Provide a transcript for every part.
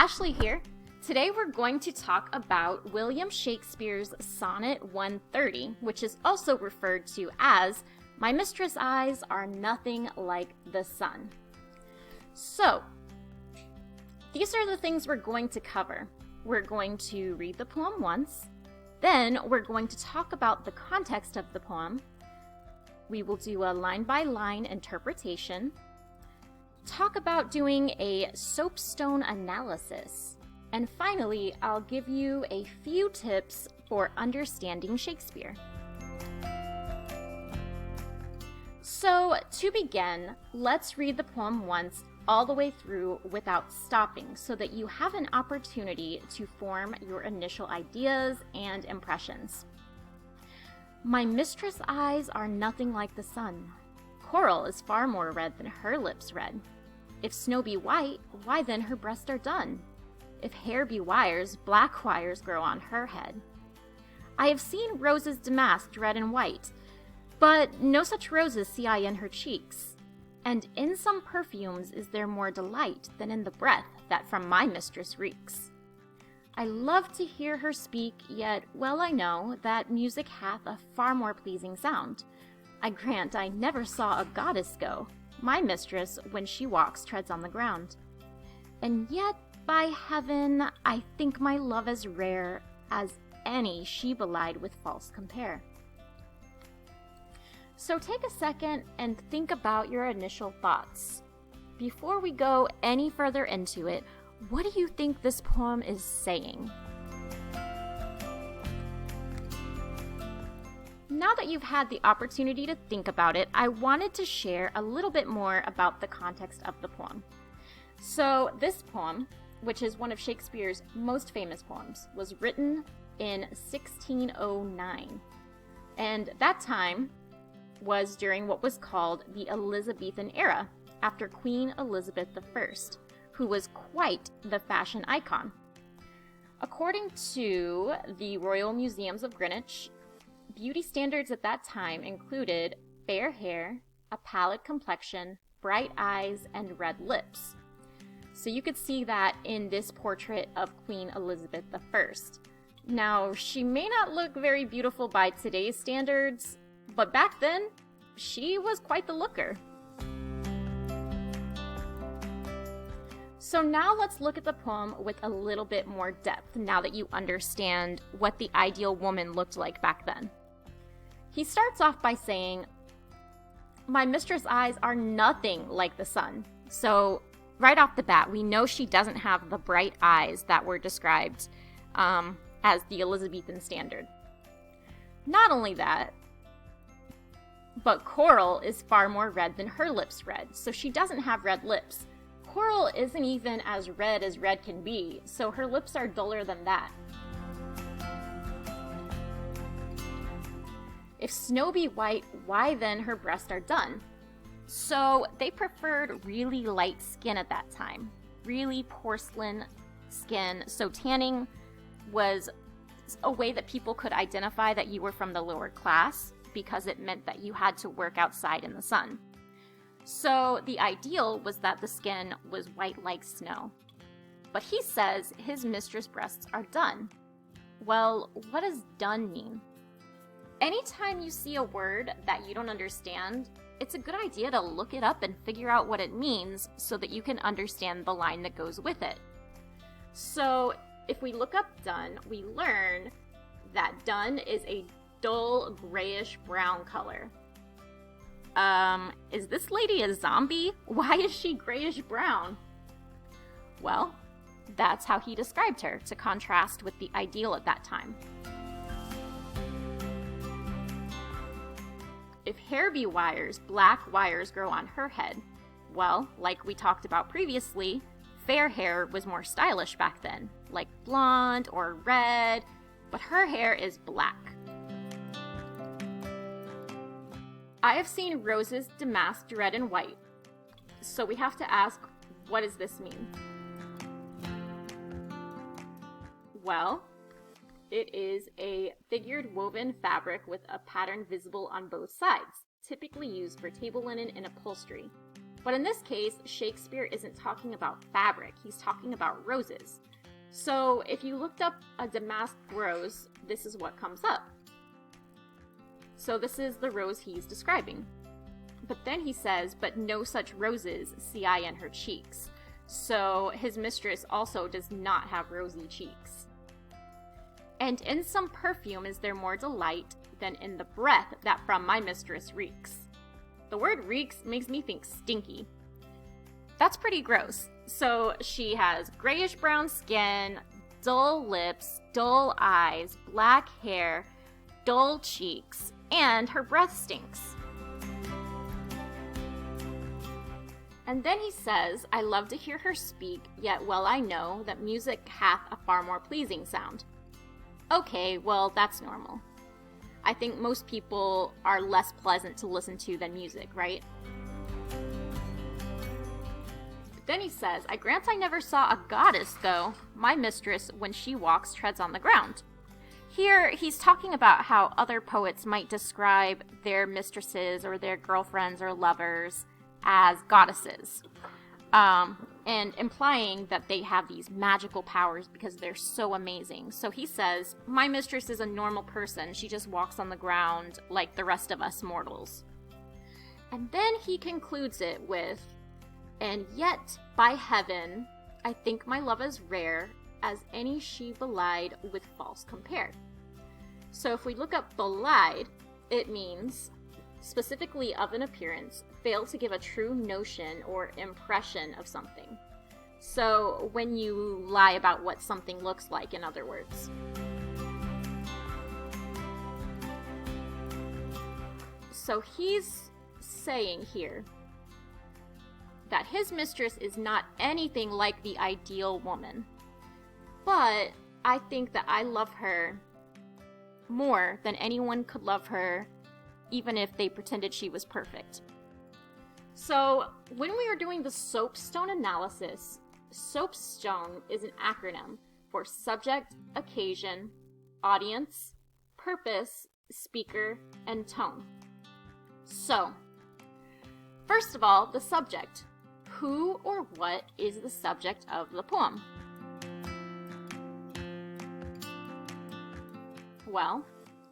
Ashley here. Today we're going to talk about William Shakespeare's Sonnet 130, which is also referred to as "My mistress' eyes are nothing like the sun." So, these are the things we're going to cover. We're going to read the poem once, then we're going to talk about the context of the poem. We will do a line-by-line interpretation, talk about doing a soapstone analysis, and finally, I'll give you a few tips for understanding Shakespeare. So, to begin, let's read the poem once all the way through without stopping so that you have an opportunity to form your initial ideas and impressions. My mistress' eyes are nothing like the sun. Coral is far more red than her lips red. If snow be white, why then her breasts are dun. If hair be wires, black wires grow on her head. I have seen roses damasked red and white, but no such roses see I in her cheeks. And in some perfumes is there more delight than in the breath that from my mistress reeks. I love to hear her speak, yet well I know that music hath a far more pleasing sound. I grant I never saw a goddess go. My mistress, when she walks, treads on the ground. And yet, by heaven, I think my love as rare as any she belied with false compare. So take a second and think about your initial thoughts. Before we go any further into it, what do you think this poem is saying? Now that you've had the opportunity to think about it, I wanted to share a little bit more about the context of the poem. So this poem, which is one of Shakespeare's most famous poems, was written in 1609. And that time was during what was called the Elizabethan era, after Queen Elizabeth I, who was quite the fashion icon. According to the Royal Museums of Greenwich, beauty standards at that time included fair hair, a pallid complexion, bright eyes, and red lips. So you could see that in this portrait of Queen Elizabeth I. Now, she may not look very beautiful by today's standards, but back then, she was quite the looker. So now let's look at the poem with a little bit more depth now that you understand what the ideal woman looked like back then. He starts off by saying, "My mistress' eyes are nothing like the sun." So right off the bat, we know she doesn't have the bright eyes that were described as the Elizabethan standard. Not only that, but Coral is far more red than her lips red, so she doesn't have red lips. Coral isn't even as red can be, so her lips are duller than that. If snow be white, why then her breasts are dun? So they preferred really light skin at that time, really porcelain skin, so tanning was a way that people could identify that you were from the lower class because it meant that you had to work outside in the sun. So the ideal was that the skin was white like snow. But he says his mistress' breasts are dun. Well, what does dun mean? Anytime you see a word that you don't understand, it's a good idea to look it up and figure out what it means so that you can understand the line that goes with it. So if we look up dun, we learn that dun is a dull grayish brown color. Is this lady a zombie? Why is she grayish brown? Well, that's how he described her, to contrast with the ideal at that time. If hair be wires, black wires grow on her head. Well, like we talked about previously, fair hair was more stylish back then, like blonde or red, but her hair is black. I have seen roses damasked red and white. So we have to ask, what does this mean? Well, it is a figured woven fabric with a pattern visible on both sides, typically used for table linen and upholstery. But in this case, Shakespeare isn't talking about fabric, he's talking about roses. So if you looked up a damask rose, this is what comes up. So this is the rose he's describing. But then he says, but no such roses see I in her cheeks. So his mistress also does not have rosy cheeks. And in some perfume is there more delight than in the breath that from my mistress reeks. The word reeks makes me think stinky. That's pretty gross. So she has grayish brown skin, dull lips, dull eyes, black hair, dull cheeks, and her breath stinks. And then he says, I love to hear her speak, yet well I know that music hath a far more pleasing sound. Okay, well, that's normal. I think most people are less pleasant to listen to than music, right? But then he says, I grant I never saw a goddess, though. My mistress, when she walks, treads on the ground. Here, he's talking about how other poets might describe their mistresses or their girlfriends or lovers as goddesses, and implying that they have these magical powers because they're so amazing. So he says, my mistress is a normal person. She just walks on the ground like the rest of us mortals. And then he concludes it with, and yet, by heaven, I think my love as rare as any she belied with false compared. So if we look up belied, it means specifically of an appearance, fail to give a true notion or impression of something. So when you lie about what something looks like, in other words. So he's saying here that his mistress is not anything like the ideal woman, but I think that I love her more than anyone could love her, even if they pretended she was perfect. So when we are doing the soapstone analysis, soapstone is an acronym for subject, occasion, audience, purpose, speaker, and tone. So, first of all, the subject. Who or what is the subject of the poem? Well,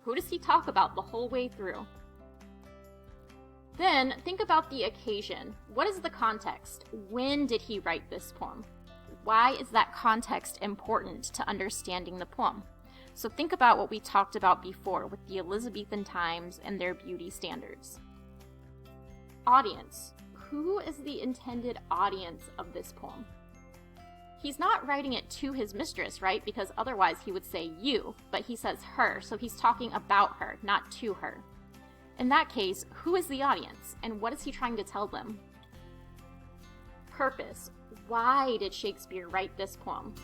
who does he talk about the whole way through? Then, think about the occasion. What is the context? When did he write this poem? Why is that context important to understanding the poem? So think about what we talked about before with the Elizabethan times and their beauty standards. Audience. Who is the intended audience of this poem? He's not writing it to his mistress, right? Because otherwise he would say you, but he says her, so he's talking about her, not to her. In that case, who is the audience, and what is he trying to tell them? Purpose. Why did Shakespeare write this poem?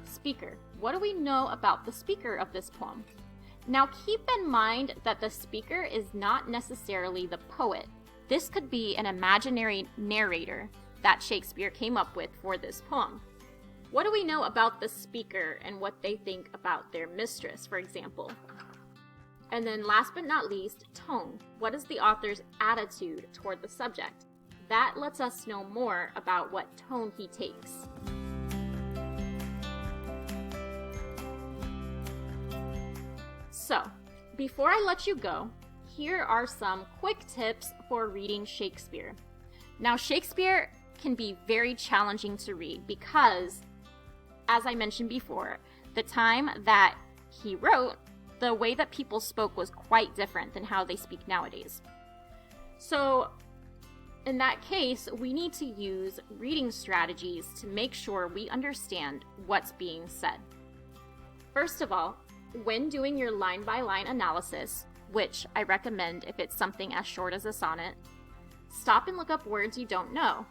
Speaker. What do we know about the speaker of this poem? Now keep in mind that the speaker is not necessarily the poet. This could be an imaginary narrator that Shakespeare came up with for this poem. What do we know about the speaker and what they think about their mistress, for example? And then last but not least, tone. What is the author's attitude toward the subject? That lets us know more about what tone he takes. So, before I let you go, here are some quick tips for reading Shakespeare. Now, Shakespeare can be very challenging to read because, as I mentioned before, the time that he wrote, the way that people spoke was quite different than how they speak nowadays. So, in that case, we need to use reading strategies to make sure we understand what's being said. First of all, when doing your line-by-line analysis, which I recommend if it's something as short as a sonnet, stop and look up words you don't know.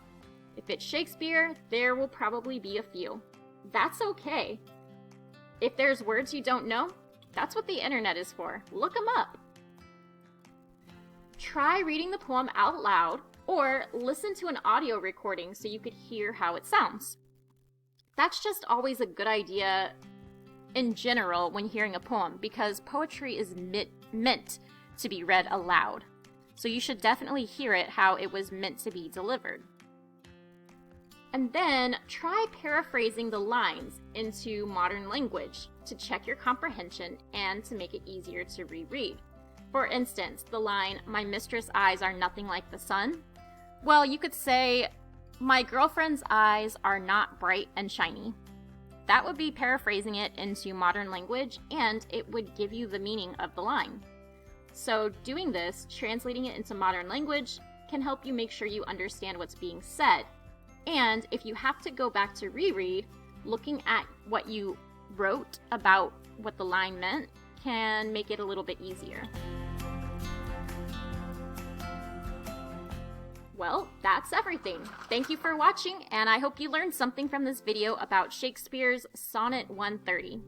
If it's Shakespeare, there will probably be a few. That's okay. If there's words you don't know, that's what the internet is for. Look them up. Try reading the poem out loud or listen to an audio recording so you could hear how it sounds. That's just always a good idea in general when hearing a poem because poetry is meant to be read aloud. so you should definitely hear it how it was meant to be delivered. And then try paraphrasing the lines into modern language to check your comprehension and to make it easier to reread. For instance, the line, "My mistress' eyes are nothing like the sun." Well, you could say, "My girlfriend's eyes are not bright and shiny." That would be paraphrasing it into modern language, and it would give you the meaning of the line. So doing this, translating it into modern language, can help you make sure you understand what's being said. And if you have to go back to reread, looking at what you wrote about what the line meant can make it a little bit easier. Well, that's everything. Thank you for watching, and I hope you learned something from this video about Shakespeare's Sonnet 130.